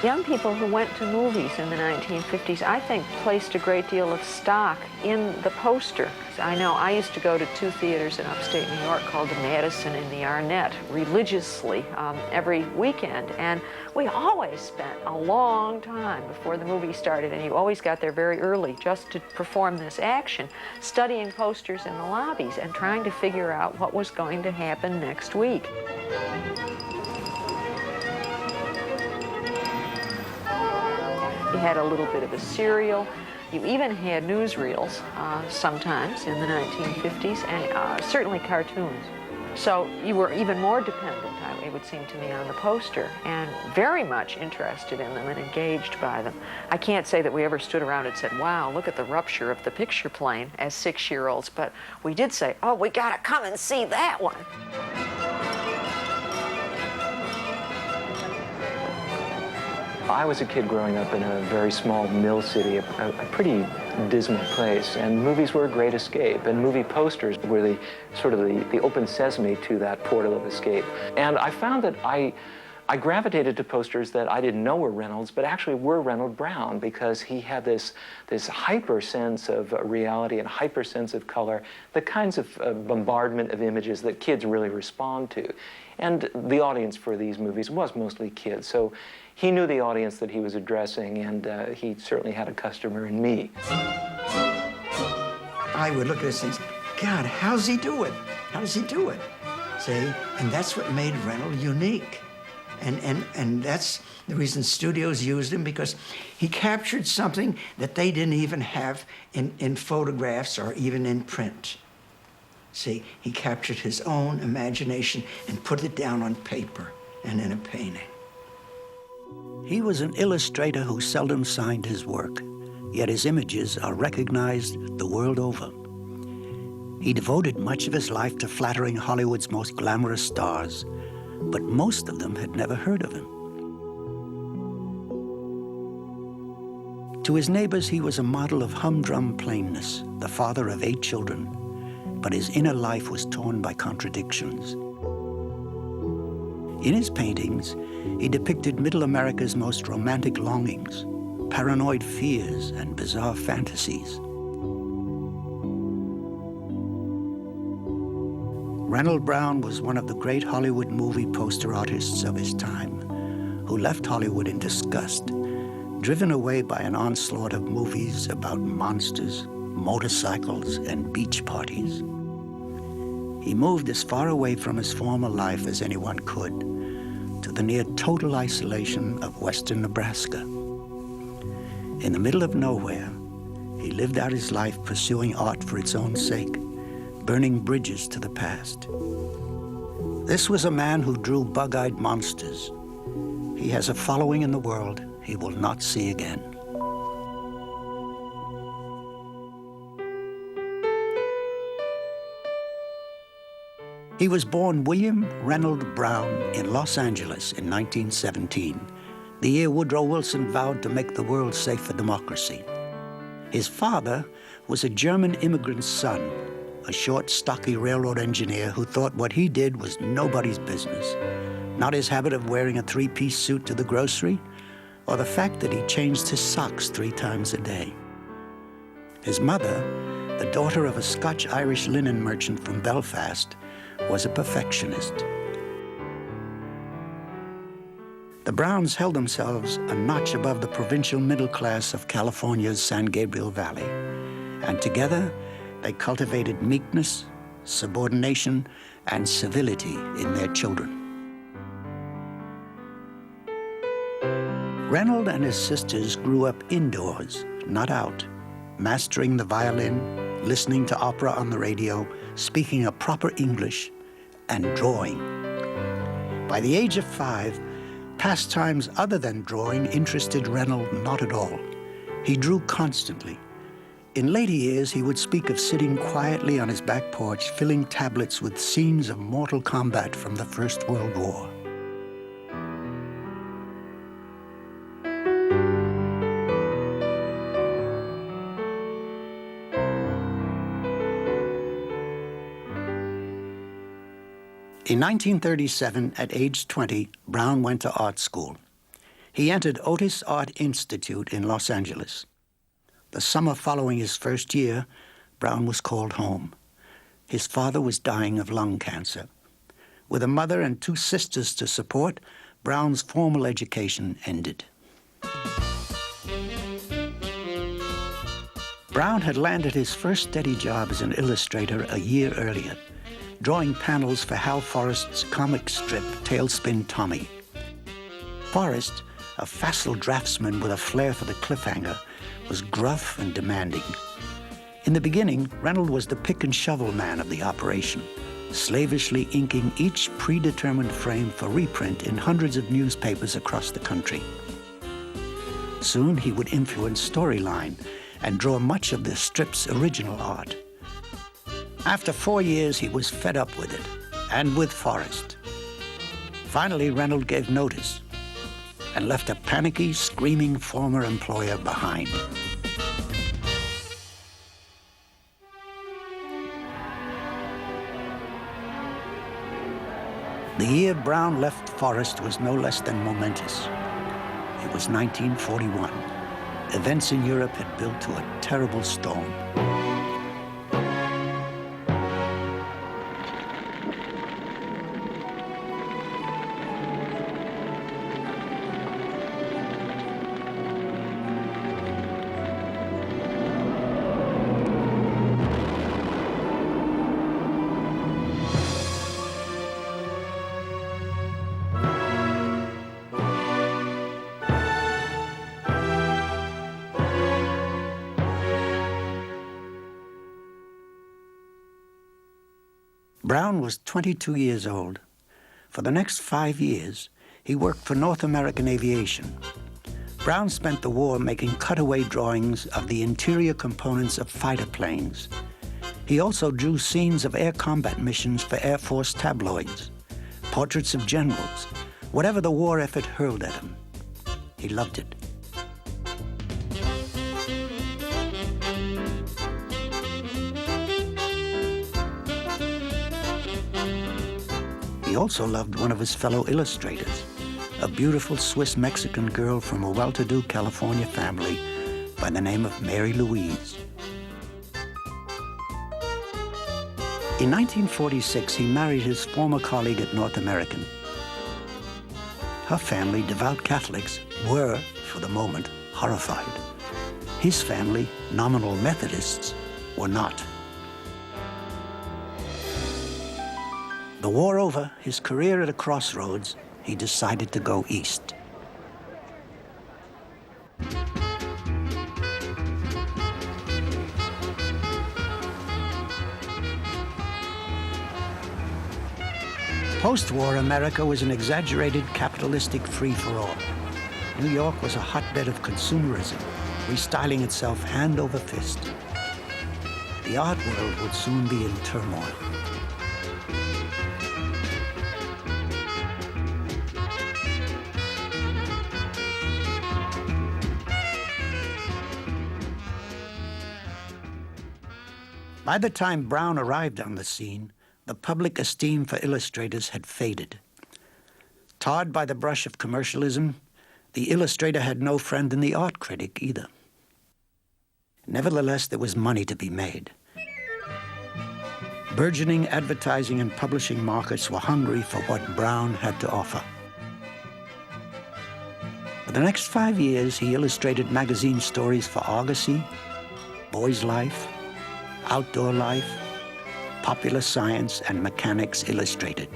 Young people who went to movies in the 1950s, I think, placed a great deal of stock in the poster. I know I used to go to 2 theaters in upstate New York called the Madison and the Arnett religiously every weekend, and we always spent a long time before the movie started, and you always got there very early just to perform this action, studying posters in the lobbies and trying to figure out what was going to happen next week. You had a little bit of a serial. You even had newsreels sometimes in the 1950s, and certainly cartoons. So you were even more dependent, it would seem to me, on the poster, and very much interested in them and engaged by them. I can't say that we ever stood around and said, wow, look at the rupture of the picture plane as 6-year-olds, but we did say, oh, we gotta come and see that one. I was a kid growing up in a very small mill city, a pretty dismal place, and movies were a great escape, and movie posters were the sort of the open sesame to that portal of escape. And I found that I gravitated to posters that I didn't know were Reynolds, but actually were Reynold Brown, because he had this hyper sense of reality and hyper sense of color, the kinds of bombardment of images that kids really respond to. And the audience for these movies was mostly kids, so he knew the audience that he was addressing, and he certainly had a customer in me. I would look at this and say, God, how's he do it? How does he do it? See, and that's what made Reynold unique. And that's the reason studios used him, because he captured something that they didn't even have in photographs or even in print. See, he captured his own imagination and put it down on paper and in a painting. He was an illustrator who seldom signed his work, yet his images are recognized the world over. He devoted much of his life to flattering Hollywood's most glamorous stars, but most of them had never heard of him. To his neighbors, he was a model of humdrum plainness, the father of 8 children, but his inner life was torn by contradictions. In his paintings, he depicted Middle America's most romantic longings, paranoid fears, and bizarre fantasies. Reynold Brown was one of the great Hollywood movie poster artists of his time, who left Hollywood in disgust, driven away by an onslaught of movies about monsters, motorcycles, and beach parties. He moved as far away from his former life as anyone could, to the near total isolation of western Nebraska. In the middle of nowhere, he lived out his life pursuing art for its own sake, burning bridges to the past. This was a man who drew bug-eyed monsters. He has a following in the world he will not see again. He was born William Reynold Brown in Los Angeles in 1917, the year Woodrow Wilson vowed to make the world safe for democracy. His father was a German immigrant's son, a short, stocky railroad engineer who thought what he did was nobody's business, not his habit of wearing a 3-piece suit to the grocery, or the fact that he changed his socks 3 times a day. His mother, the daughter of a Scotch-Irish linen merchant from Belfast, was a perfectionist. The Browns held themselves a notch above the provincial middle class of California's San Gabriel Valley, and together they cultivated meekness, subordination, and civility in their children. Reynold and his sisters grew up indoors, not out, mastering the violin, listening to opera on the radio, speaking a proper English, and drawing. By the age of 5, pastimes other than drawing interested Reynold not at all. He drew constantly. In later years, he would speak of sitting quietly on his back porch, filling tablets with scenes of mortal combat from the First World War. In 1937, at age 20, Brown went to art school. He entered Otis Art Institute in Los Angeles. The summer following his first year, Brown was called home. His father was dying of lung cancer. With a mother and 2 sisters to support, Brown's formal education ended. Brown had landed his first steady job as an illustrator a year earlier, drawing panels for Hal Forrest's comic strip, Tailspin Tommy. Forrest, a facile draftsman with a flair for the cliffhanger, was gruff and demanding. In the beginning, Reynold was the pick and shovel man of the operation, slavishly inking each predetermined frame for reprint in hundreds of newspapers across the country. Soon he would influence storyline and draw much of the strip's original art. After 4 years, he was fed up with it, and with Forrest. Finally, Reynold gave notice and left a panicky, screaming former employer behind. The year Brown left Forrest was no less than momentous. It was 1941. Events in Europe had built to a terrible storm. Brown was 22 years old. For the next 5 years, he worked for North American Aviation. Brown spent the war making cutaway drawings of the interior components of fighter planes. He also drew scenes of air combat missions for Air Force tabloids, portraits of generals, whatever the war effort hurled at him. He loved it. He also loved one of his fellow illustrators, a beautiful Swiss-Mexican girl from a well-to-do California family by the name of Mary Louise. In 1946, he married his former colleague at North American. Her family, devout Catholics, were, for the moment, horrified. His family, nominal Methodists, were not. The war over, his career at a crossroads, he decided to go east. Post-war America was an exaggerated capitalistic free-for-all. New York was a hotbed of consumerism, restyling itself hand over fist. The art world would soon be in turmoil. By the time Brown arrived on the scene, the public esteem for illustrators had faded. Tarred by the brush of commercialism, the illustrator had no friend in the art critic either. Nevertheless, there was money to be made. Burgeoning advertising and publishing markets were hungry for what Brown had to offer. For the next 5 years, he illustrated magazine stories for Argosy, Boy's Life, Outdoor Life, Popular Science, and Mechanics Illustrated.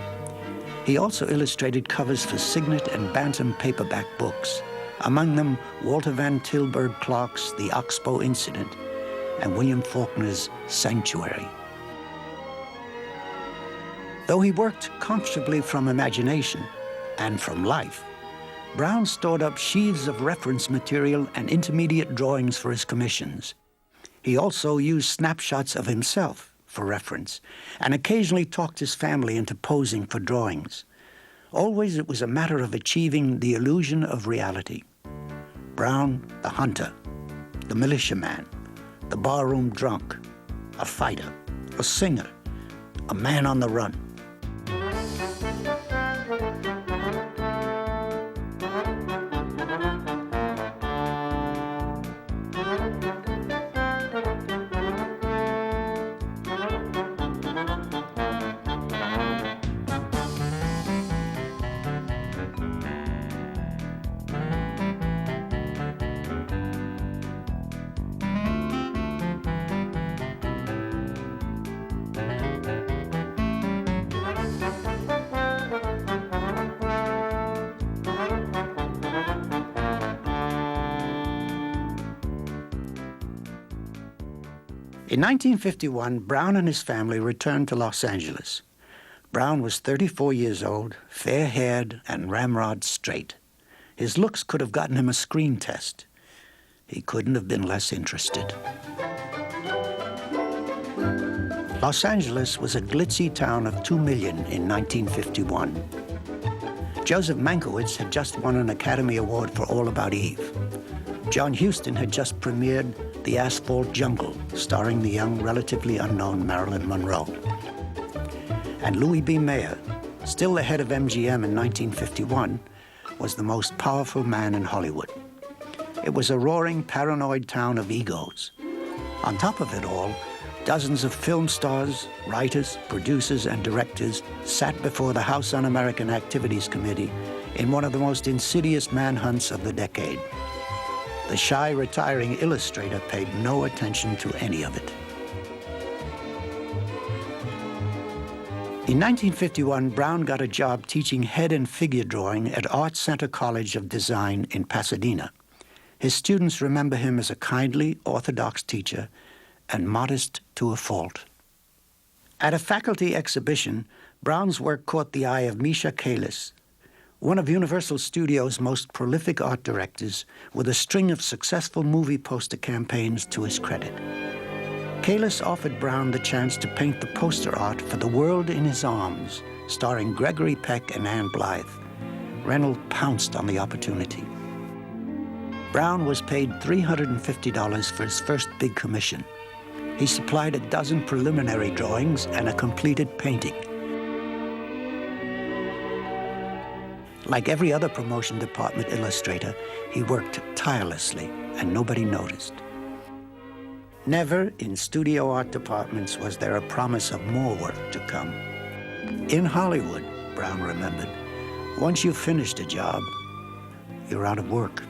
He also illustrated covers for Signet and Bantam paperback books, among them Walter Van Tilburg Clark's The Oxbow Incident and William Faulkner's Sanctuary. Though he worked comfortably from imagination and from life, Brown stored up sheaves of reference material and intermediate drawings for his commissions. He also used snapshots of himself for reference, and occasionally talked his family into posing for drawings. Always it was a matter of achieving the illusion of reality. Brown, the hunter, the militiaman, the barroom drunk, a fighter, a singer, a man on the run. In 1951, Brown and his family returned to Los Angeles. Brown was 34 years old, fair-haired, and ramrod straight. His looks could have gotten him a screen test. He couldn't have been less interested. Los Angeles was a glitzy town of 2 million in 1951. Joseph Mankiewicz had just won an Academy Award for All About Eve. John Huston had just premiered The Asphalt Jungle, starring the young, relatively unknown Marilyn Monroe. And Louis B. Mayer, still the head of MGM in 1951, was the most powerful man in Hollywood. It was a roaring, paranoid town of egos. On top of it all, dozens of film stars, writers, producers, and directors sat before the House Un-American Activities Committee in one of the most insidious manhunts of the decade. The shy, retiring illustrator paid no attention to any of it. In 1951, Brown got a job teaching head and figure drawing at Art Center College of Design in Pasadena. His students remember him as a kindly, orthodox teacher and modest to a fault. At a faculty exhibition, Brown's work caught the eye of Misha Kalis, one of Universal Studios' most prolific art directors, with a string of successful movie poster campaigns to his credit. Kalis offered Brown the chance to paint the poster art for The World in His Arms, starring Gregory Peck and Ann Blythe. Reynold pounced on the opportunity. Brown was paid $350 for his first big commission. He supplied a dozen preliminary drawings and a completed painting. Like every other promotion department illustrator, he worked tirelessly, and nobody noticed. Never in studio art departments was there a promise of more work to come. In Hollywood, Brown remembered, once you've finished a job, you're out of work.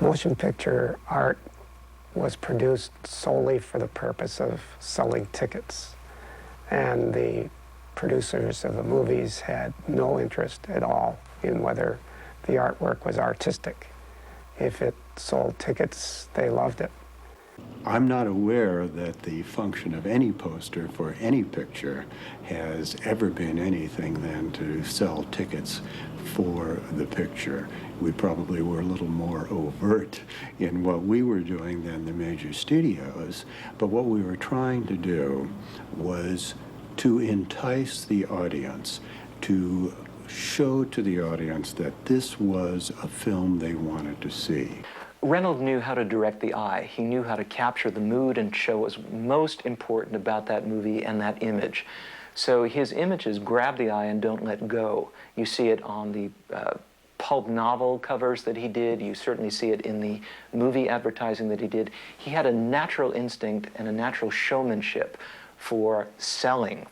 Motion picture art was produced solely for the purpose of selling tickets. And the producers of the movies had no interest at all in whether the artwork was artistic. If it sold tickets, they loved it. I'm not aware that the function of any poster for any picture has ever been anything than to sell tickets for the picture. We probably were a little more overt in what we were doing than the major studios, but what we were trying to do was to entice the audience, to show to the audience that this was a film they wanted to see. Reynold knew how to direct the eye. He knew how to capture the mood and show what was most important about that movie and that image. So his images grab the eye and don't let go. You see it on the pulp novel covers that he did. You certainly see it in the movie advertising that he did. He had a natural instinct and a natural showmanship for selling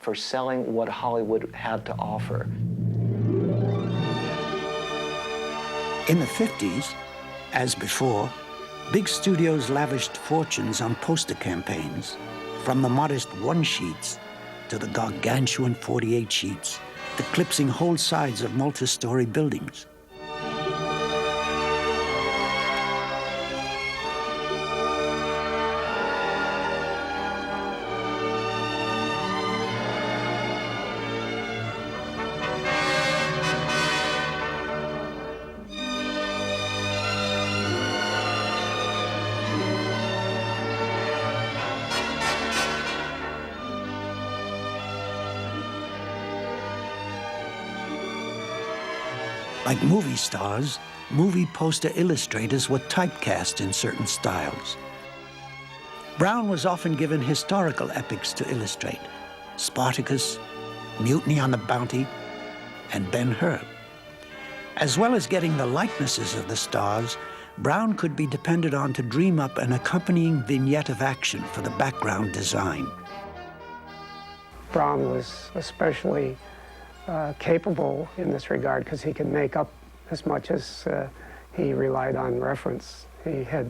what Hollywood had to offer. In the 50s, as before, big studios lavished fortunes on poster campaigns, from the modest 1-sheets to the gargantuan 48 sheets, eclipsing whole sides of multi-story buildings. Like movie stars, movie poster illustrators were typecast in certain styles. Brown was often given historical epics to illustrate: Spartacus, Mutiny on the Bounty, and Ben-Hur. As well as getting the likenesses of the stars, Brown could be depended on to dream up an accompanying vignette of action for the background design. Brown was especially capable in this regard because he could make up as much as he relied on reference. He had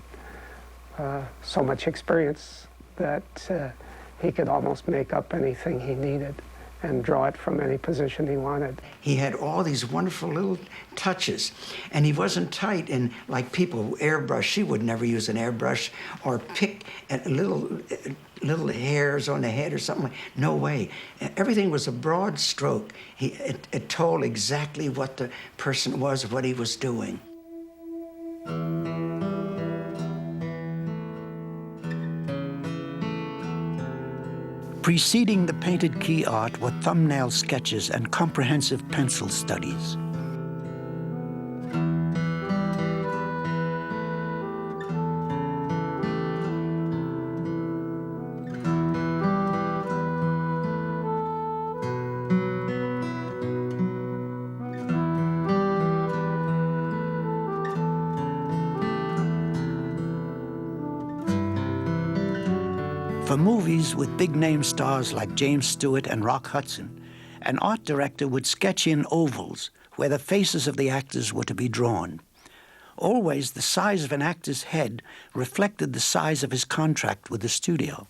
so much experience that he could almost make up anything he needed. and draw it from any position he wanted. He had all these wonderful little touches, and he wasn't tight in, like people airbrush. She would never use an airbrush or pick at little hairs on the head or something. No way. Everything was a broad stroke. It told exactly what the person was, what he was doing. Preceding the painted key art were thumbnail sketches and comprehensive pencil studies. For movies with big-name stars like James Stewart and Rock Hudson, an art director would sketch in ovals where the faces of the actors were to be drawn. Always, the size of an actor's head reflected the size of his contract with the studio.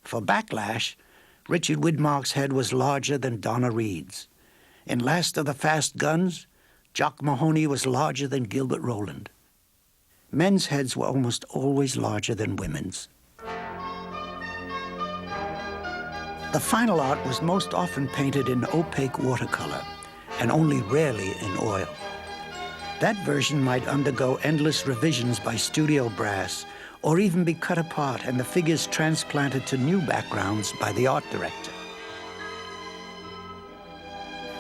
For Backlash, Richard Widmark's head was larger than Donna Reed's. In Last of the Fast Guns, Jock Mahoney was larger than Gilbert Roland. Men's heads were almost always larger than women's. The final art was most often painted in opaque watercolor, and only rarely in oil. That version might undergo endless revisions by studio brass, or even be cut apart and the figures transplanted to new backgrounds by the art director.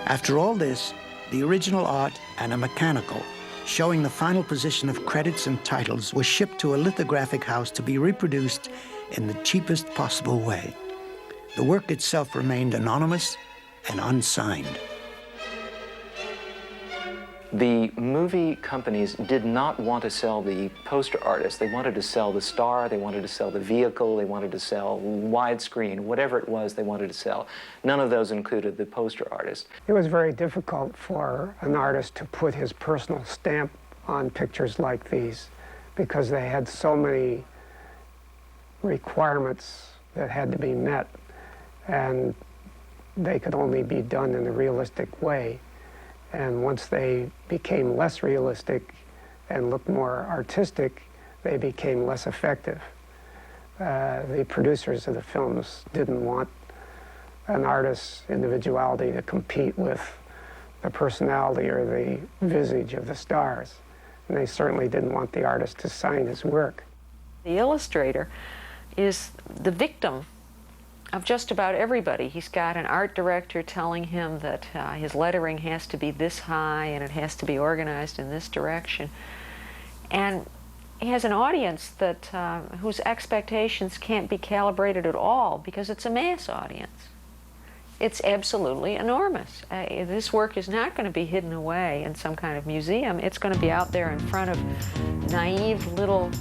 After all this, the original art and a mechanical, showing the final position of credits and titles, was shipped to a lithographic house to be reproduced in the cheapest possible way. The work itself remained anonymous and unsigned. The movie companies did not want to sell the poster artist. They wanted to sell the star, they wanted to sell the vehicle, they wanted to sell widescreen, whatever it was they wanted to sell. None of those included the poster artist. It was very difficult for an artist to put his personal stamp on pictures like these because they had so many requirements that had to be met, and they could only be done in a realistic way. And once they became less realistic and looked more artistic, they became less effective. The producers of the films didn't want an artist's individuality to compete with the personality or the visage of the stars. And they certainly didn't want the artist to sign his work. The illustrator is the victim of just about everybody. He's got an art director telling him that his lettering has to be this high and it has to be organized in this direction. And he has an audience that whose expectations can't be calibrated at all because it's a mass audience. It's absolutely enormous. This work is not going to be hidden away in some kind of museum. It's going to be out there in front of naive little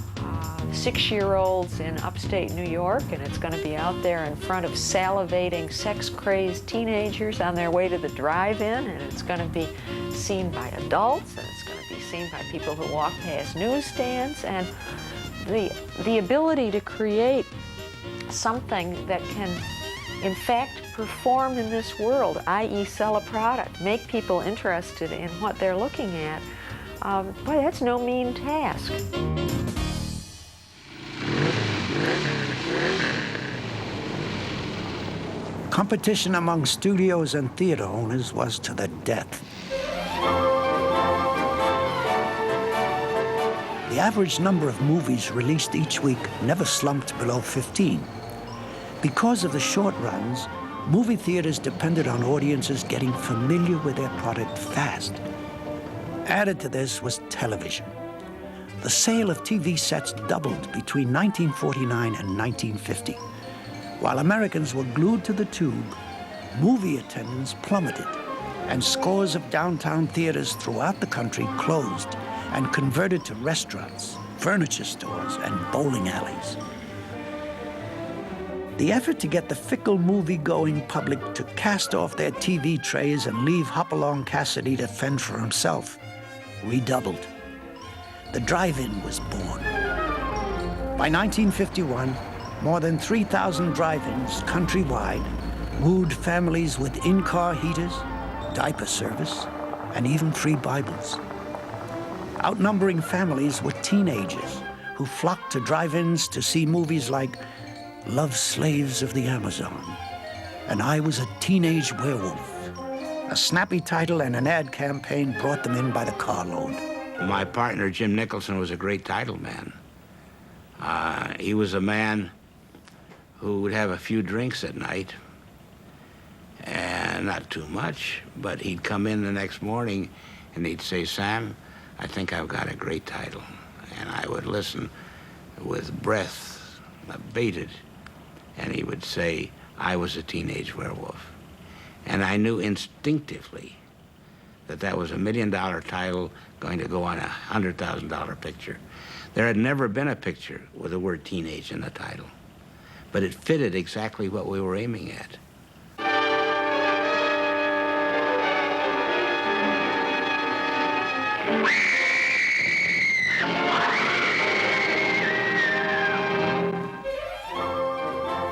6-year-olds in upstate New York, and it's going to be out there in front of salivating, sex-crazed teenagers on their way to the drive-in, and it's going to be seen by adults, and it's going to be seen by people who walk past newsstands. And the ability to create something that can, in fact, perform in this world, i.e. sell a product, make people interested in what they're looking at, boy, that's no mean task. Competition among studios and theater owners was to the death. The average number of movies released each week never slumped below 15. Because of the short runs, movie theaters depended on audiences getting familiar with their product fast. Added to this was television. The sale of TV sets doubled between 1949 and 1950. While Americans were glued to the tube, movie attendance plummeted, and scores of downtown theaters throughout the country closed and converted to restaurants, furniture stores, and bowling alleys. The effort to get the fickle movie-going public to cast off their TV trays and leave Hopalong Cassidy to fend for himself redoubled. The drive-in was born. By 1951, more than 3,000 drive-ins countrywide wooed families with in-car heaters, diaper service, and even free Bibles. Outnumbering families were teenagers who flocked to drive-ins to see movies like Love Slaves of the Amazon and I Was a Teenage Werewolf. A snappy title and an ad campaign brought them in by the carload. My partner, Jim Nicholson, was a great title man. He was a man who would have a few drinks at night, and not too much, but he'd come in the next morning and he'd say, "Sam, I think I've got a great title." And I would listen with breath abated, and he would say, "I Was a Teenage Werewolf." And I knew instinctively that that was $1 million title going to go on a $100,000 picture. There had never been a picture with the word teenage in the title, but it fitted exactly what we were aiming at.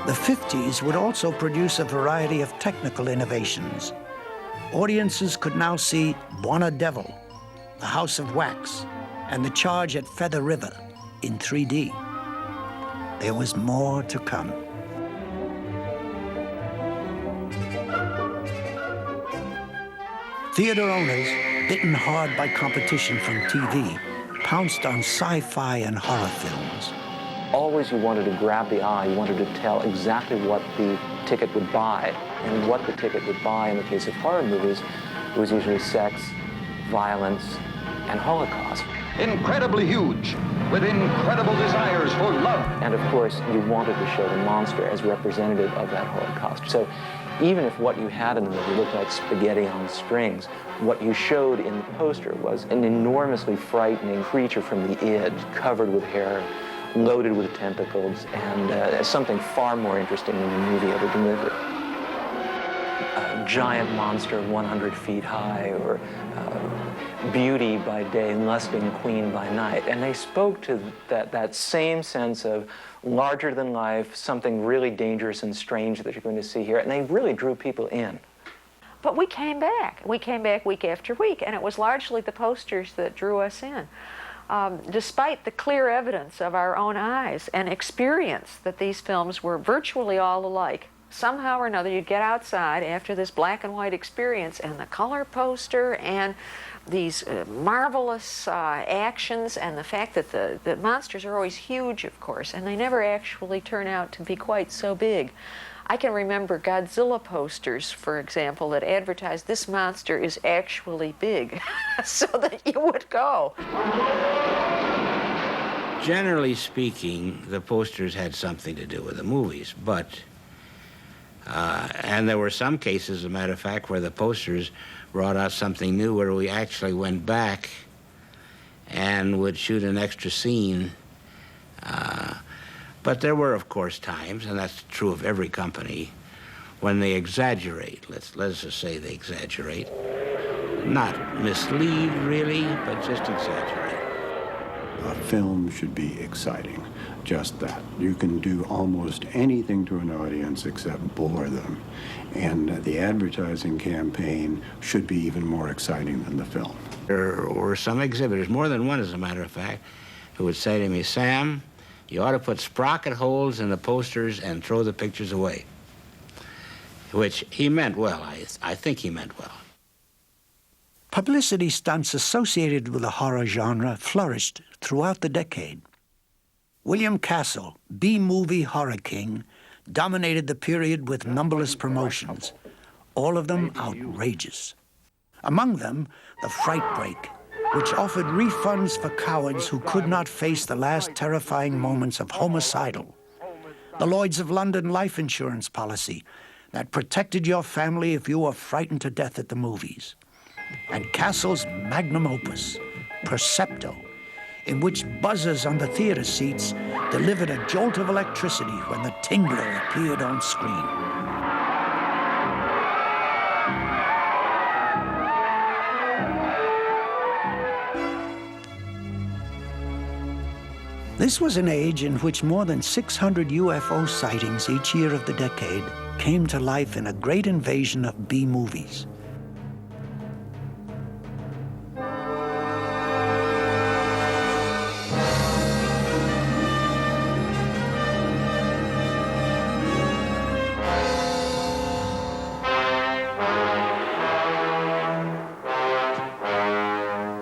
The 50s would also produce a variety of technical innovations. Audiences could now see Buona Devil, The House of Wax, and The Charge at Feather River in 3D. There was more to come. Theater owners, bitten hard by competition from TV, pounced on sci-fi and horror films. Always you wanted to grab the eye, you wanted to tell exactly what the ticket would buy. And what the ticket would buy in the case of horror movies was usually sex, violence, and Holocaust. Incredibly huge, with incredible desires for love. And of course, you wanted to show the monster as representative of that Holocaust. So even if what you had in the movie looked like spaghetti on strings, what you showed in the poster was an enormously frightening creature from the id, covered with hair, loaded with tentacles, and something far more interesting than the movie ever delivered. A giant monster 100 feet high, or beauty by day, lusting queen by night. And they spoke to that same sense of larger than life, something really dangerous and strange that you're going to see here, and they really drew people in. But we came back. We came back week after week, and it was largely the posters that drew us in. Despite the clear evidence of our own eyes and experience that these films were virtually all alike, somehow or another you'd get outside after this black and white experience, and the color poster and these marvelous actions, and the fact that the monsters are always huge, of course, and they never actually turn out to be quite so big. I can remember Godzilla posters, for example, that advertised this monster is actually big, so that you would go. Generally speaking, the posters had something to do with the movies, but, and there were some cases, as a matter of fact, where the posters brought out something new, where we actually went back and would shoot an extra scene. But there were, of course, times, and that's true of every company, when they exaggerate. Let's just say they exaggerate. Not mislead, really, but just exaggerate. A film should be exciting, just that. You can do almost anything to an audience except bore them. And the advertising campaign should be even more exciting than the film. There were some exhibitors, more than one, as a matter of fact, who would say to me, "Sam, you ought to put sprocket holes in the posters and throw the pictures away." Which he meant well. I think he meant well. Publicity stunts associated with the horror genre flourished throughout the decade. William Castle, B-movie horror king, dominated the period with numberless promotions, all of them outrageous. Among them, The Fright Break, which offered refunds for cowards who could not face the last terrifying moments of homicidal. The Lloyds of London life insurance policy that protected your family if you were frightened to death at the movies. And Castle's magnum opus, Percepto, in which buzzers on the theater seats delivered a jolt of electricity when the tingler appeared on screen. This was an age in which more than 600 UFO sightings each year of the decade came to life in a great invasion of B-movies.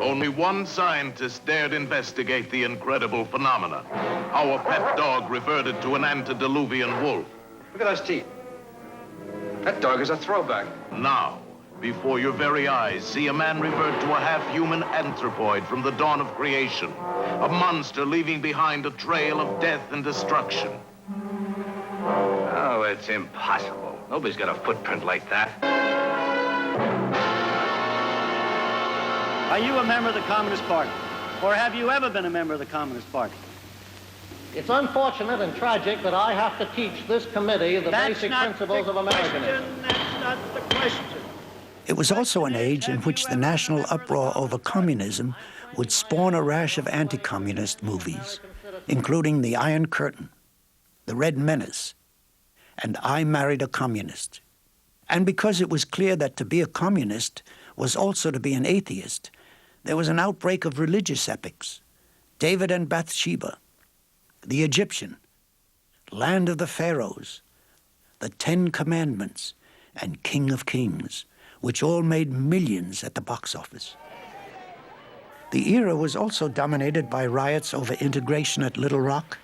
Only one scientist dared investigate the incredible phenomena. Our pet dog reverted to an antediluvian wolf. Look at those teeth. That dog is a throwback. Now, before your very eyes, see a man revert to a half-human anthropoid from the dawn of creation. A monster leaving behind a trail of death and destruction. Oh, it's impossible. Nobody's got a footprint like that. Are you a member of the Communist Party? Or have you ever been a member of the Communist Party? It's unfortunate and tragic that I have to teach this committee the basic principles of Americanism. That's not the question. It was also an age in which the national uproar over communism would spawn a rash of anti-communist movies, including The Iron Curtain, The Red Menace, and I Married a Communist. And because it was clear that to be a communist was also to be an atheist, there was an outbreak of religious epics: David and Bathsheba, The Egyptian, Land of the Pharaohs, The Ten Commandments, and King of Kings, which all made millions at the box office. The era was also dominated by riots over integration at Little Rock,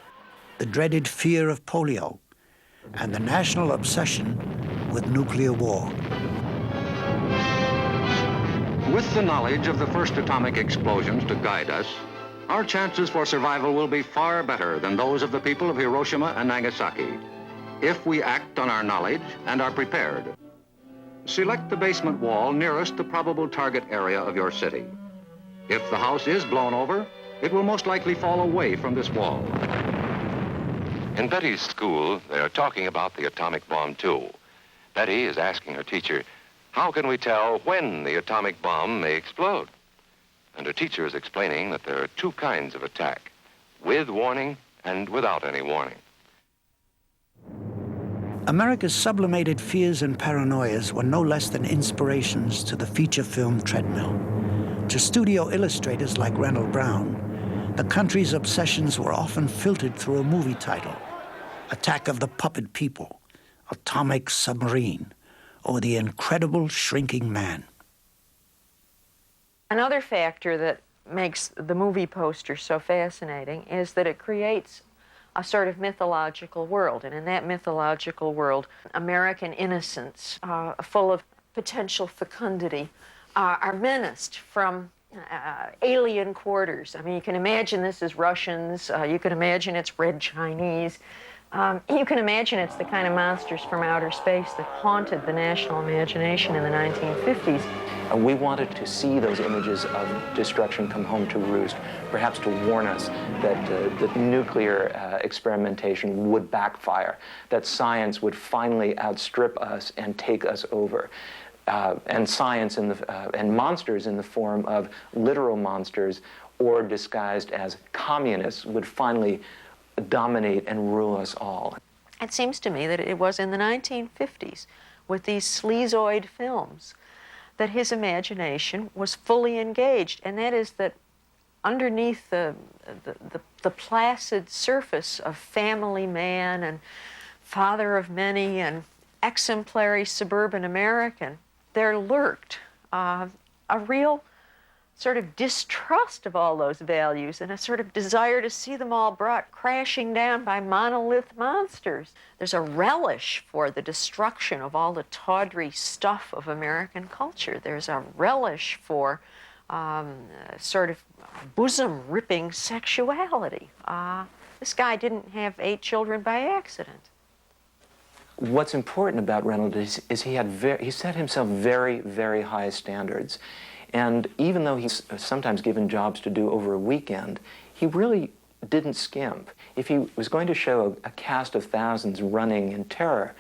the dreaded fear of polio, and the national obsession with nuclear war. With the knowledge of the first atomic explosions to guide us, our chances for survival will be far better than those of the people of Hiroshima and Nagasaki, if we act on our knowledge and are prepared. Select the basement wall nearest the probable target area of your city. If the house is blown over, it will most likely fall away from this wall. In Betty's school, they're talking about the atomic bomb, too. Betty is asking her teacher, how can we tell when the atomic bomb may explode? And her teacher is explaining that there are two kinds of attack, with warning and without any warning. America's sublimated fears and paranoias were no less than inspirations to the feature film treadmill. To studio illustrators like Reynold Brown, the country's obsessions were often filtered through a movie title: Attack of the Puppet People, Atomic Submarine, or The Incredible Shrinking Man. Another factor that makes the movie poster so fascinating is that it creates a sort of mythological world. And in that mythological world, American innocents, full of potential fecundity, are menaced from alien quarters. I mean, you can imagine this is Russians. You can imagine it's Red Chinese. You can imagine it's the kind of monsters from outer space that haunted the national imagination in the 1950s. We wanted to see those images of destruction come home to roost, perhaps to warn us that nuclear experimentation would backfire, that science would finally outstrip us and take us over. And science and monsters in the form of literal monsters or disguised as communists would finally dominate and rule us all. It seems to me that it was in the 1950s, with these sleazoid films, that his imagination was fully engaged, and that is that underneath the placid surface of family man and father of many and exemplary suburban American, there lurked a real sort of distrust of all those values and a sort of desire to see them all brought crashing down by monolith monsters. There's a relish for the destruction of all the tawdry stuff of American culture. There's a relish for sort of bosom-ripping sexuality. This guy didn't have 8 children by accident. What's important about Reynold is he set himself very, very high standards. And even though he's sometimes given jobs to do over a weekend, he really didn't skimp. If he was going to show a cast of thousands running in terror,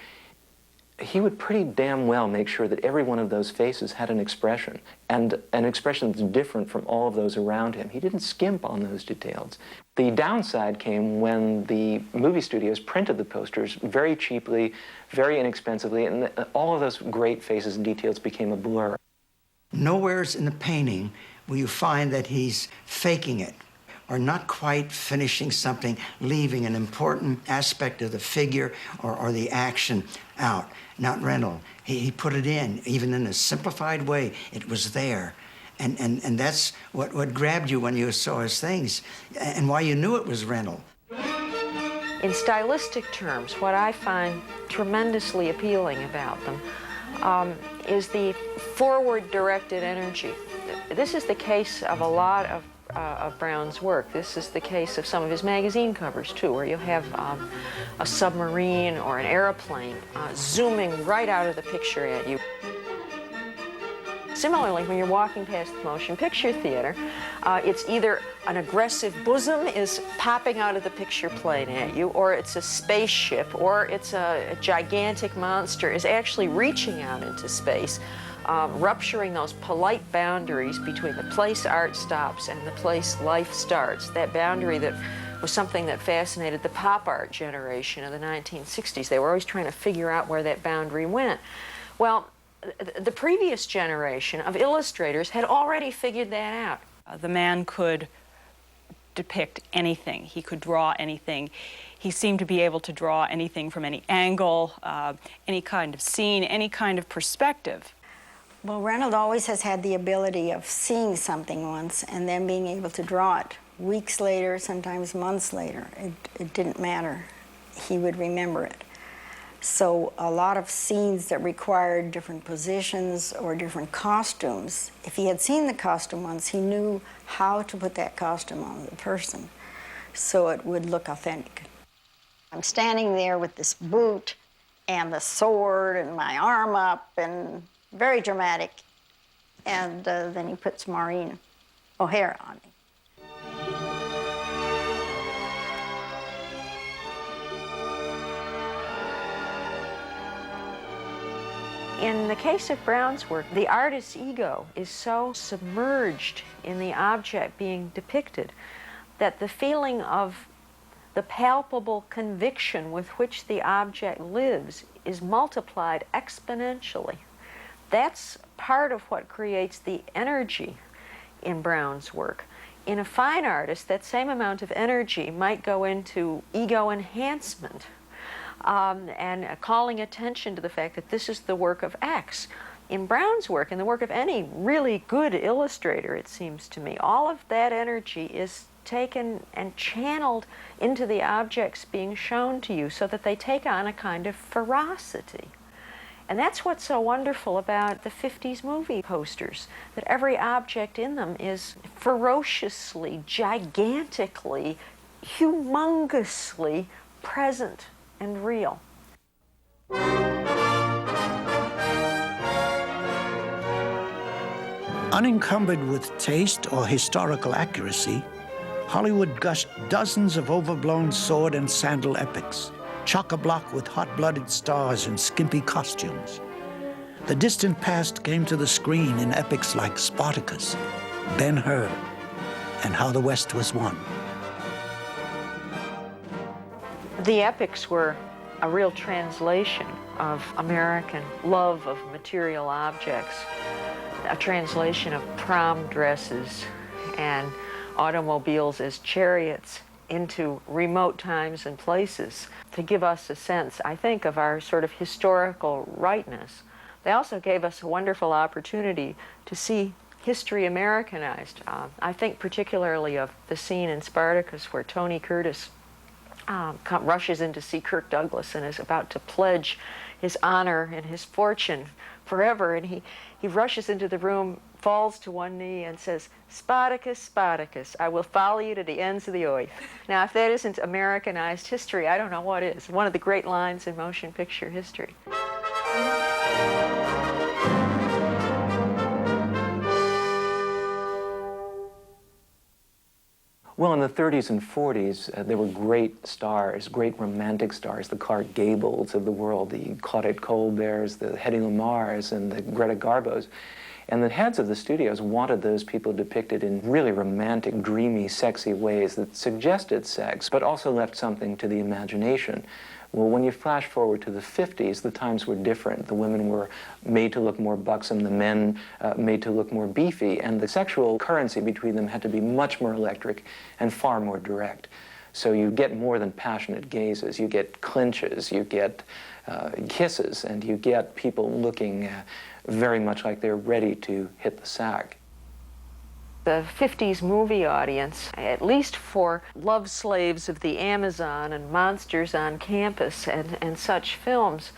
he would pretty damn well make sure that every one of those faces had an expression, and an expression that's different from all of those around him. He didn't skimp on those details. The downside came when the movie studios printed the posters very cheaply, very inexpensively, and all of those great faces and details became a blur. Nowheres in the painting will you find that he's faking it, or not quite finishing something, leaving an important aspect of the figure or the action out. Not Reynold. He put it in, even in a simplified way. It was there. And that's what grabbed you when you saw his things, and why you knew it was Reynold. In stylistic terms, what I find tremendously appealing about them is the forward-directed energy. This is the case of a lot of Brown's work. This is the case of some of his magazine covers, too, where you have a submarine or an airplane zooming right out of the picture at you. Similarly, when you're walking past the motion picture theater, it's either an aggressive bosom is popping out of the picture plane at you, or it's a spaceship, or it's a gigantic monster is actually reaching out into space, rupturing those polite boundaries between the place art stops and the place life starts. That boundary that was something that fascinated the pop art generation of the 1960s. They were always trying to figure out where that boundary went. Well, the previous generation of illustrators had already figured that out. The man could depict anything. He could draw anything. He seemed to be able to draw anything from any angle, any kind of scene, any kind of perspective. Well, Reynold always has had the ability of seeing something once and then being able to draw it. Weeks later, sometimes months later, it didn't matter. He would remember it. So a lot of scenes that required different positions or different costumes, if he had seen the costume once, he knew how to put that costume on the person so it would look authentic. I'm standing there with this boot and the sword and my arm up and very dramatic. And then he puts Maureen O'Hara on me. In the case of Brown's work, the artist's ego is so submerged in the object being depicted that the feeling of the palpable conviction with which the object lives is multiplied exponentially. That's part of what creates the energy in Brown's work. In a fine artist, that same amount of energy might go into ego enhancement, and calling attention to the fact that this is the work of X. In Brown's work, and the work of any really good illustrator, it seems to me, all of that energy is taken and channeled into the objects being shown to you so that they take on a kind of ferocity. And that's what's so wonderful about the 50s movie posters, that every object in them is ferociously, gigantically, humongously present and real. Unencumbered with taste or historical accuracy, Hollywood gushed dozens of overblown sword and sandal epics, chock-a-block with hot-blooded stars and skimpy costumes. The distant past came to the screen in epics like Spartacus, Ben-Hur, and How the West Was Won. The epics were a real translation of American love of material objects, a translation of prom dresses and automobiles as chariots into remote times and places to give us a sense, I think, of our sort of historical rightness. They also gave us a wonderful opportunity to see history Americanized. I think particularly of the scene in Spartacus where Tony Curtis rushes in to see Kirk Douglas and is about to pledge his honor and his fortune forever, and he rushes into the room, falls to one knee and says, "Spartacus, Spartacus, I will follow you to the ends of the earth." Now, if that isn't Americanized history, I don't know what is. One of the great lines in motion picture history. Well, in the 30s and 40s, there were great stars, great romantic stars, the Clark Gables of the world, the Claudette Colberts, the Hedy Lamars, and the Greta Garbos. And the heads of the studios wanted those people depicted in really romantic, dreamy, sexy ways that suggested sex, but also left something to the imagination. Well, when you flash forward to the 50s, the times were different. The women were made to look more buxom, the men made to look more beefy, and the sexual currency between them had to be much more electric and far more direct. So you get more than passionate gazes. You get clinches, you get kisses, and you get people looking very much like they're ready to hit the sack. The 50s movie audience, at least for love slaves of the Amazon and monsters on campus and such films,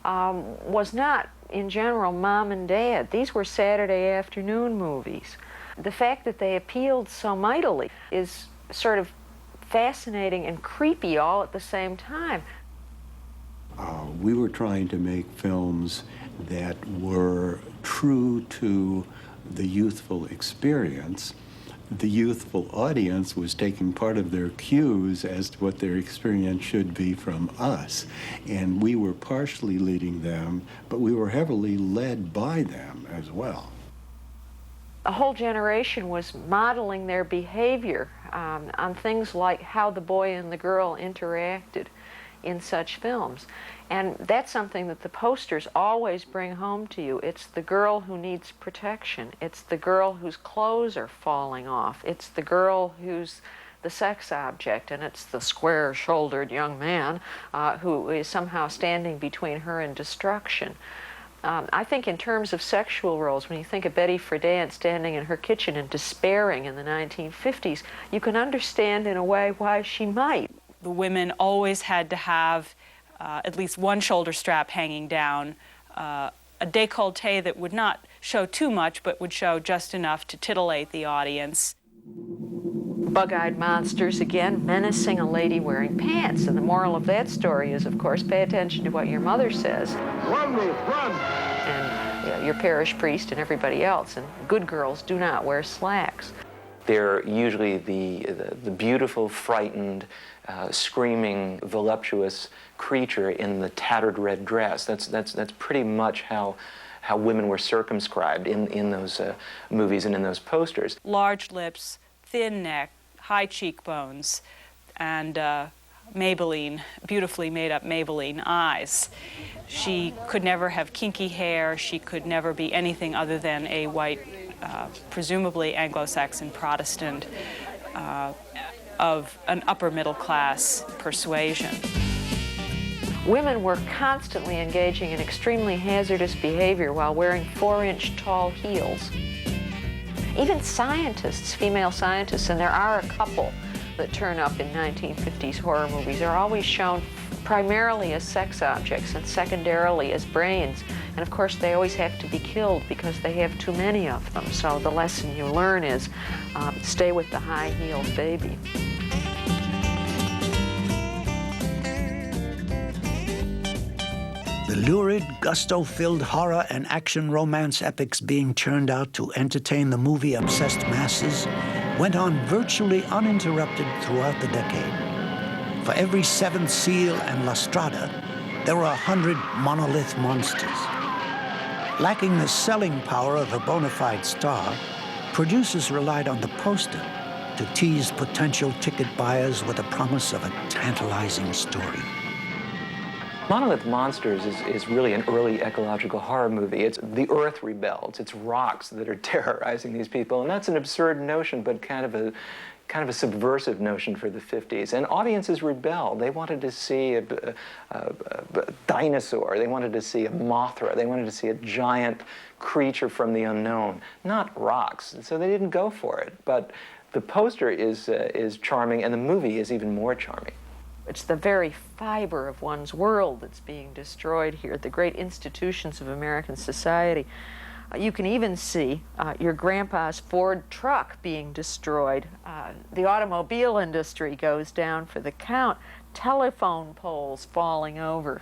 was not, in general, mom and dad. These were Saturday afternoon movies. The fact that they appealed so mightily is sort of fascinating and creepy all at the same time. We were trying to make films that were true to the youthful experience. The youthful audience was taking part of their cues as to what their experience should be from us. And we were partially leading them, but we were heavily led by them as well. A whole generation was modeling their behavior on things like how the boy and the girl interacted in such films. And that's something that the posters always bring home to you. It's the girl who needs protection. It's the girl whose clothes are falling off. It's the girl who's the sex object, and it's the square-shouldered young man who is somehow standing between her and destruction. I think in terms of sexual roles, when you think of Betty Friedan standing in her kitchen and despairing in the 1950s, you can understand in a way why she might. The women always had to have at least one shoulder strap hanging down, a décolleté that would not show too much, but would show just enough to titillate the audience. Bug-eyed monsters, again, menacing a lady wearing pants. And the moral of that story is, of course, pay attention to what your mother says. Run, Ruth, run! And your parish priest and everybody else. And good girls do not wear slacks. They're usually the beautiful, frightened, screaming, voluptuous creature in the tattered red dress. That's pretty much how women were circumscribed in those movies and in those posters. Large lips, thin neck, high cheekbones, and Maybelline, beautifully made up Maybelline eyes. She could never have kinky hair. She could never be anything other than a white, presumably Anglo-Saxon Protestant of an upper middle class persuasion. Women were constantly engaging in extremely hazardous behavior while wearing 4-inch tall heels. Even scientists, female scientists, and there are a couple that turn up in 1950s horror movies, are always shown primarily as sex objects and secondarily as brains. And of course, they always have to be killed because they have too many of them. So the lesson you learn is stay with the high-heeled baby. The lurid, gusto-filled horror and action romance epics being churned out to entertain the movie-obsessed masses went on virtually uninterrupted throughout the decade. For every Seventh Seal and La Strada, there were 100 monolith monsters. Lacking the selling power of a bona fide star, producers relied on the poster to tease potential ticket buyers with a promise of a tantalizing story. Monolith Monsters is really an early ecological horror movie. It's the earth rebels. It's rocks that are terrorizing these people. And that's an absurd notion, but kind of a subversive notion for the 50s. And audiences rebelled. They wanted to see a dinosaur. They wanted to see a Mothra. They wanted to see a giant creature from the unknown, not rocks. So they didn't go for it. But the poster is charming, and the movie is even more charming. It's the very fiber of one's world that's being destroyed here, the great institutions of American society. You can even see your grandpa's Ford truck being destroyed. The automobile industry goes down for the count. Telephone poles falling over.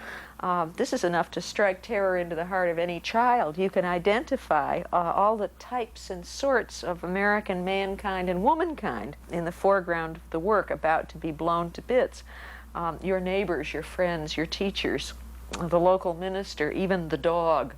This is enough to strike terror into the heart of any child. You can identify all the types and sorts of American mankind and womankind in the foreground of the work about to be blown to bits. Your neighbors, your friends, your teachers, the local minister, even the dog.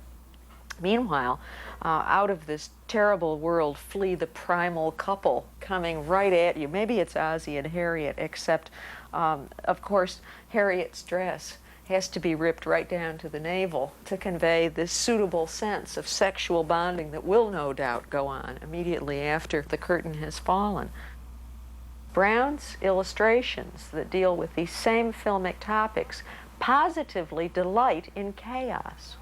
Meanwhile, out of this terrible world flee the primal couple coming right at you. Maybe it's Ozzie and Harriet, except, of course, Harriet's dress has to be ripped right down to the navel to convey this suitable sense of sexual bonding that will no doubt go on immediately after the curtain has fallen. Brown's illustrations that deal with these same filmic topics positively delight in chaos.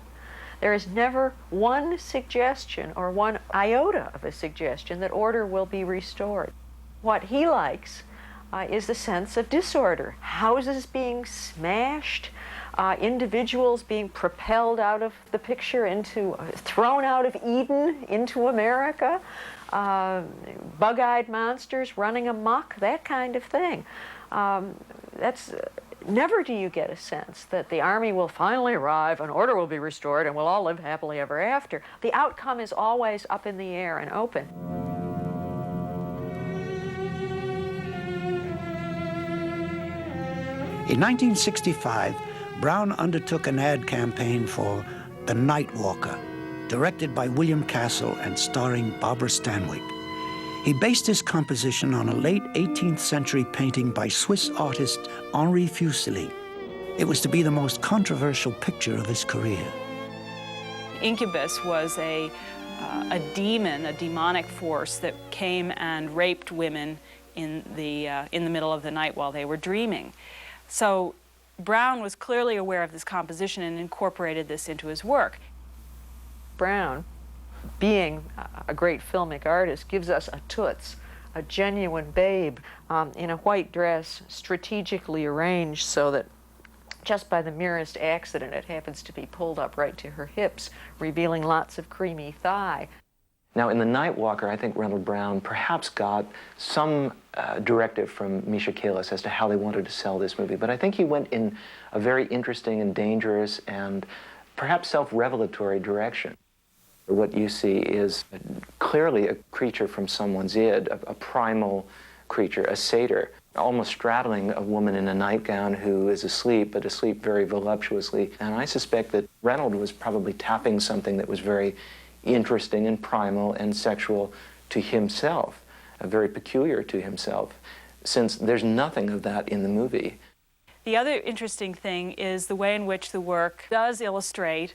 There is never one suggestion or one iota of a suggestion that order will be restored. What he likes is the sense of disorder. Houses being smashed, individuals being propelled out of the picture into, thrown out of Eden into America, bug-eyed monsters running amok, that kind of thing. Never do you get a sense that the army will finally arrive and order will be restored and we'll all live happily ever after. The outcome is always up in the air and open. In 1965, Brown undertook an ad campaign for The Night Walker, directed by William Castle and starring Barbara Stanwyck. He based his composition on a late 18th century painting by Swiss artist Henri Fuseli. It was to be the most controversial picture of his career. Incubus was a demon, a demonic force that came and raped women in the middle of the night while they were dreaming. So Brown was clearly aware of this composition and incorporated this into his work. Brown, being a great filmic artist, gives us a toots, a genuine babe in a white dress, strategically arranged so that just by the merest accident it happens to be pulled up right to her hips, revealing lots of creamy thigh. Now, in The Night Walker, I think Reynold Brown perhaps got some directive from Misha Kalis as to how they wanted to sell this movie, but I think he went in a very interesting and dangerous and perhaps self-revelatory direction. What you see is clearly a creature from someone's id, a primal creature, a satyr, almost straddling a woman in a nightgown who is asleep, but asleep very voluptuously. And I suspect that Reynold was probably tapping something that was very interesting and primal and sexual to himself, very peculiar to himself, since there's nothing of that in the movie. The other interesting thing is the way in which the work does illustrate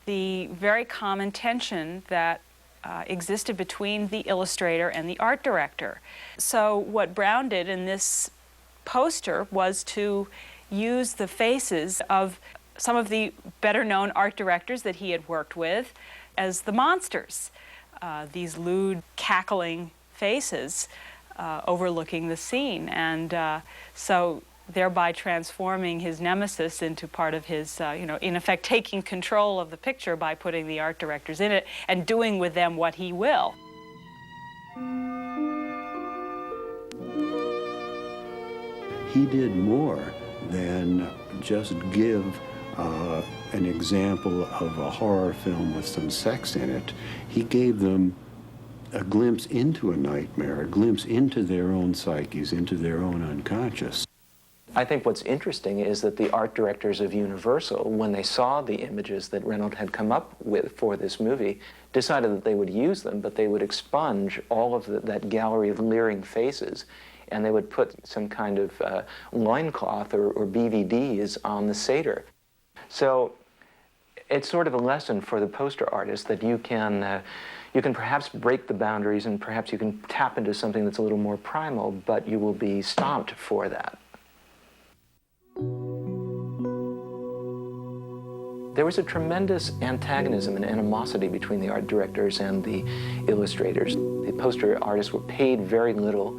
the very common tension that existed between the illustrator and the art director. So what Brown did in this poster was to use the faces of some of the better-known art directors that he had worked with as the monsters, these lewd, cackling faces overlooking the scene, and so thereby transforming his nemesis into part of his, in effect taking control of the picture by putting the art directors in it and doing with them what he will. He did more than just give an example of a horror film with some sex in it. He gave them a glimpse into a nightmare, a glimpse into their own psyches, into their own unconscious. I think what's interesting is that the art directors of Universal, when they saw the images that Reynold had come up with for this movie, decided that they would use them, but they would expunge all of that gallery of leering faces, and they would put some kind of loincloth or BVDs on the satyr. So it's sort of a lesson for the poster artist that you can perhaps break the boundaries and perhaps you can tap into something that's a little more primal, but you will be stomped for that. There was a tremendous antagonism and animosity between the art directors and the illustrators. The poster artists were paid very little.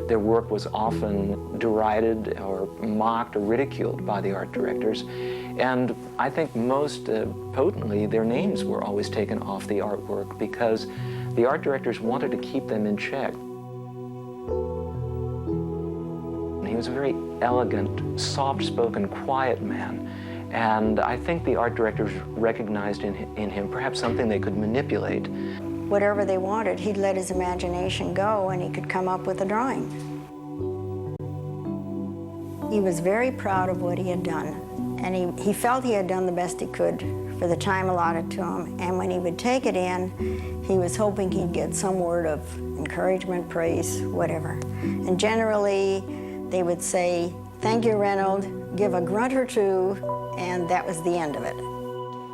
Their work was often derided or mocked or ridiculed by the art directors. And I think most potently, their names were always taken off the artwork because the art directors wanted to keep them in check. He was a very elegant, soft-spoken, quiet man. And I think the art directors recognized in him perhaps something they could manipulate. Whatever they wanted, he'd let his imagination go and he could come up with a drawing. He was very proud of what he had done, and he felt he had done the best he could for the time allotted to him. And when he would take it in, he was hoping he'd get some word of encouragement, praise, whatever. And generally, they would say, "Thank you, Reynold," give a grunt or two, and that was the end of it.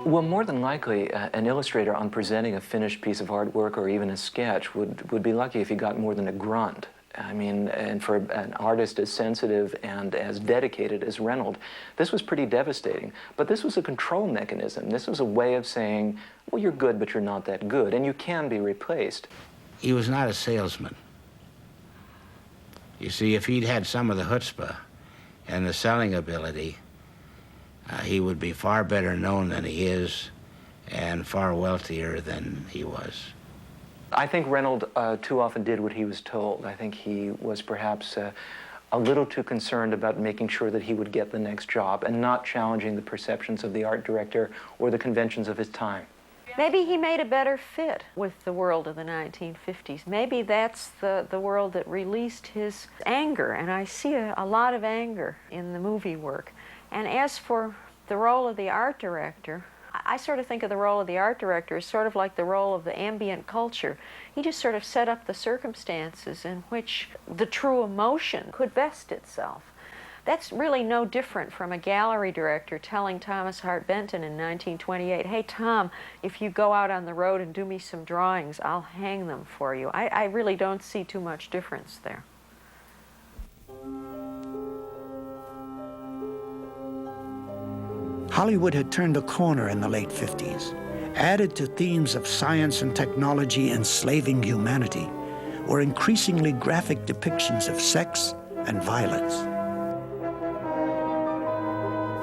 Well, more than likely, an illustrator on presenting a finished piece of artwork or even a sketch would be lucky if he got more than a grunt. I mean, and for an artist as sensitive and as dedicated as Reynold, this was pretty devastating. But this was a control mechanism. This was a way of saying, well, you're good, but you're not that good, and you can be replaced. He was not a salesman. You see, if he'd had some of the chutzpah and the selling ability, he would be far better known than he is and far wealthier than he was. I think Reynold too often did what he was told. I think he was perhaps a little too concerned about making sure that he would get the next job and not challenging the perceptions of the art director or the conventions of his time. Maybe he made a better fit with the world of the 1950s. Maybe that's the world that released his anger, and I see a lot of anger in the movie work. And as for the role of the art director, I sort of think of the role of the art director as sort of like the role of the ambient culture. He just sort of set up the circumstances in which the true emotion could vest itself. That's really no different from a gallery director telling Thomas Hart Benton in 1928, "Hey, Tom, if you go out on the road and do me some drawings, I'll hang them for you." I really don't see too much difference there. Hollywood had turned a corner in the late 50s. Added to themes of science and technology enslaving humanity were increasingly graphic depictions of sex and violence.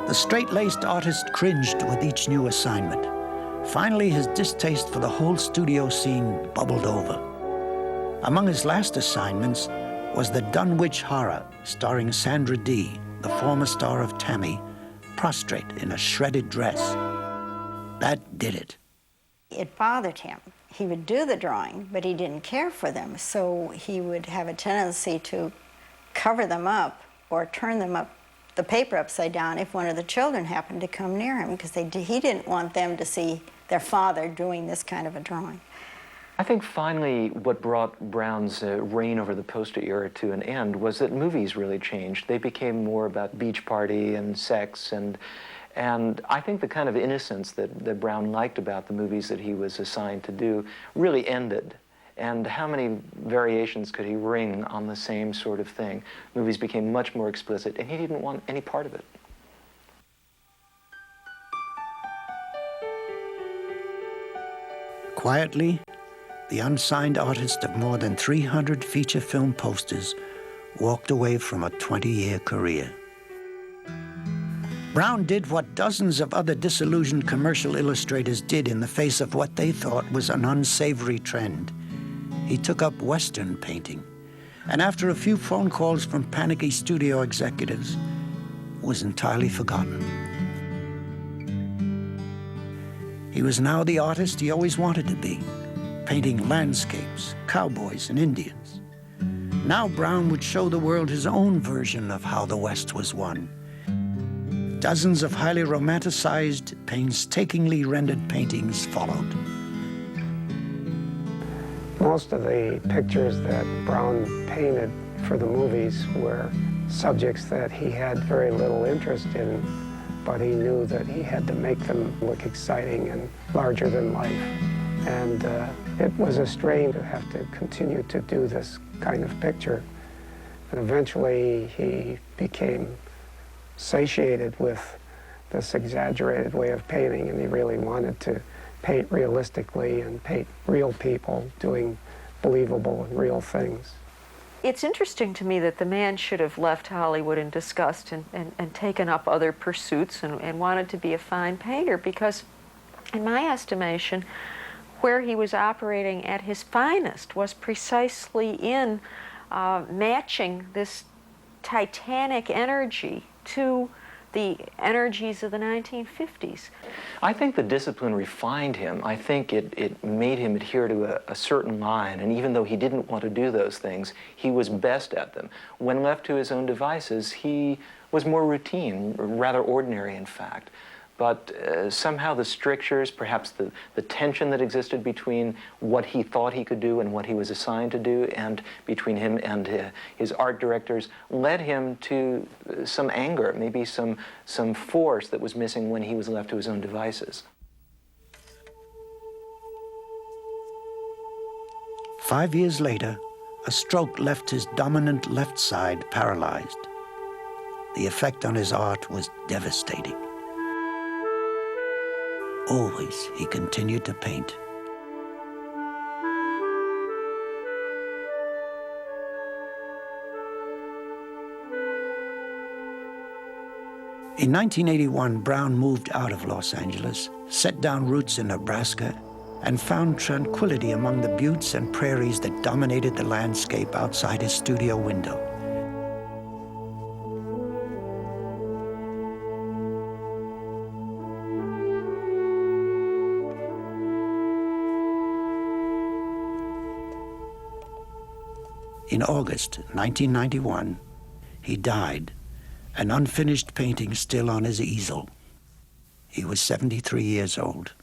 The straight-laced artist cringed with each new assignment. Finally, his distaste for the whole studio scene bubbled over. Among his last assignments was the Dunwich Horror, starring Sandra Dee, the former star of Tammy, prostrate in a shredded dress. That did it. It bothered him. He would do the drawing, but he didn't care for them, so he would have a tendency to cover them up or turn them up, the paper upside down, if one of the children happened to come near him, because he didn't want them to see their father doing this kind of a drawing. I think finally what brought Brown's reign over the poster era to an end was that movies really changed. They became more about beach party and sex, and I think the kind of innocence that Brown liked about the movies that he was assigned to do really ended. And how many variations could he wring on the same sort of thing? Movies became much more explicit, and he didn't want any part of it. Quietly, the unsigned artist of more than 300 feature film posters walked away from a 20-year career. Brown did what dozens of other disillusioned commercial illustrators did in the face of what they thought was an unsavory trend. He took up Western painting, and after a few phone calls from panicky studio executives, was entirely forgotten. He was now the artist he always wanted to be, painting landscapes, cowboys, and Indians. Now Brown would show the world his own version of how the West was won. Dozens of highly romanticized, painstakingly rendered paintings followed. Most of the pictures that Brown painted for the movies were subjects that he had very little interest in, but he knew that he had to make them look exciting and larger than life. And it was a strain to have to continue to do this kind of picture. And eventually he became satiated with this exaggerated way of painting, and he really wanted to paint realistically and paint real people doing believable and real things. It's interesting to me that the man should have left Hollywood in disgust and taken up other pursuits and wanted to be a fine painter, because in my estimation, where he was operating at his finest was precisely in matching this titanic energy to the energies of the 1950s. I think the discipline refined him. I think it made him adhere to a certain line, and even though he didn't want to do those things, he was best at them. When left to his own devices, he was more routine, rather ordinary in fact. But somehow the strictures, perhaps the tension that existed between what he thought he could do and what he was assigned to do, and between him and his art directors, led him to some anger, maybe some force that was missing when he was left to his own devices. 5 years later, a stroke left his dominant left side paralyzed. The effect on his art was devastating. Always, he continued to paint. In 1981, Brown moved out of Los Angeles, set down roots in Nebraska, and found tranquility among the buttes and prairies that dominated the landscape outside his studio window. In August 1991, he died, an unfinished painting still on his easel. He was 73 years old.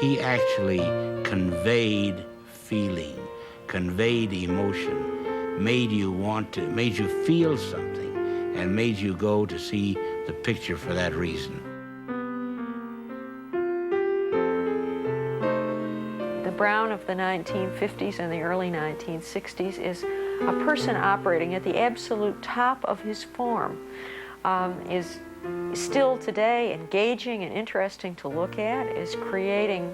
He actually conveyed feeling, conveyed emotion, made you feel something, and made you go to see the picture for that reason. The Brown of the 1950s and the early 1960s is a person operating at the absolute top of his form, is still today engaging and interesting to look at, is creating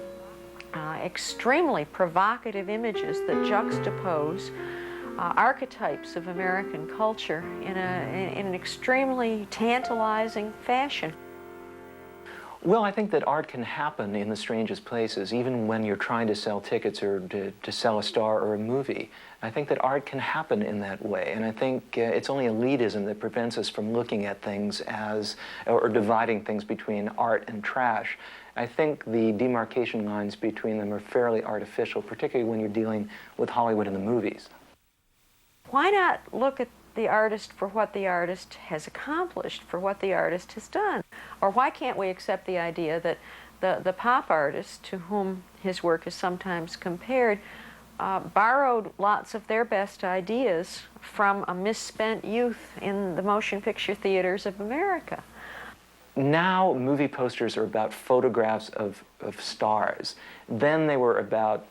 extremely provocative images that juxtapose archetypes of American culture in an extremely tantalizing fashion. Well, I think that art can happen in the strangest places, even when you're trying to sell tickets or to sell a star or a movie. I think that art can happen in that way, and I think it's only elitism that prevents us from looking at things as, or dividing things between art and trash. I think the demarcation lines between them are fairly artificial, particularly when you're dealing with Hollywood and the movies. Why not look at the artist for what the artist has accomplished, for what the artist has done? Or why can't we accept the idea that the pop artist, to whom his work is sometimes compared, borrowed lots of their best ideas from a misspent youth in the motion picture theaters of America? Now movie posters are about photographs of stars. Then they were about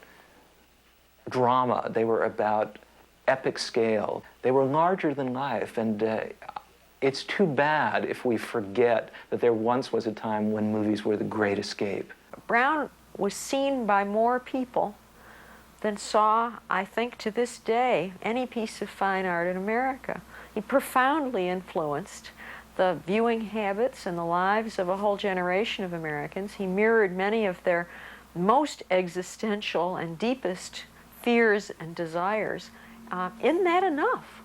drama. They were about epic scale. They were larger than life, and it's too bad if we forget that there once was a time when movies were the great escape. Brown was seen by more people than saw, I think to this day, any piece of fine art in America. He profoundly influenced the viewing habits and the lives of a whole generation of Americans. He mirrored many of their most existential and deepest fears and desires. Isn't that enough?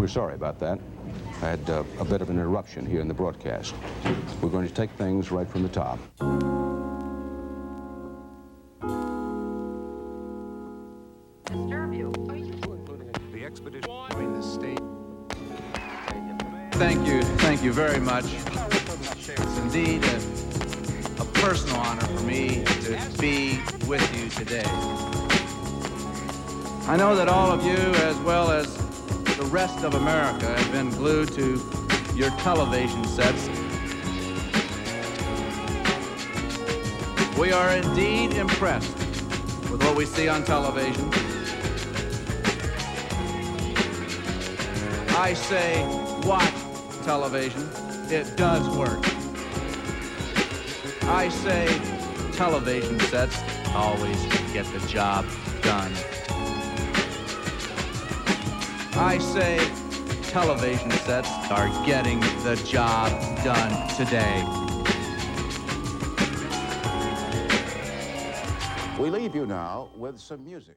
We're sorry about that. I had a bit of an interruption here in the broadcast. We're going to take things right from the top. The expedition in the state. Thank you very much. It's indeed a personal honor for me to be with you today. I know that all of you, as well as the rest of America, have been glued to your television sets. We are indeed impressed with what we see on television. I say, watch television. It does work. I say, television sets always get the job done. I say, television sets are getting the job done today. We leave you now with some music.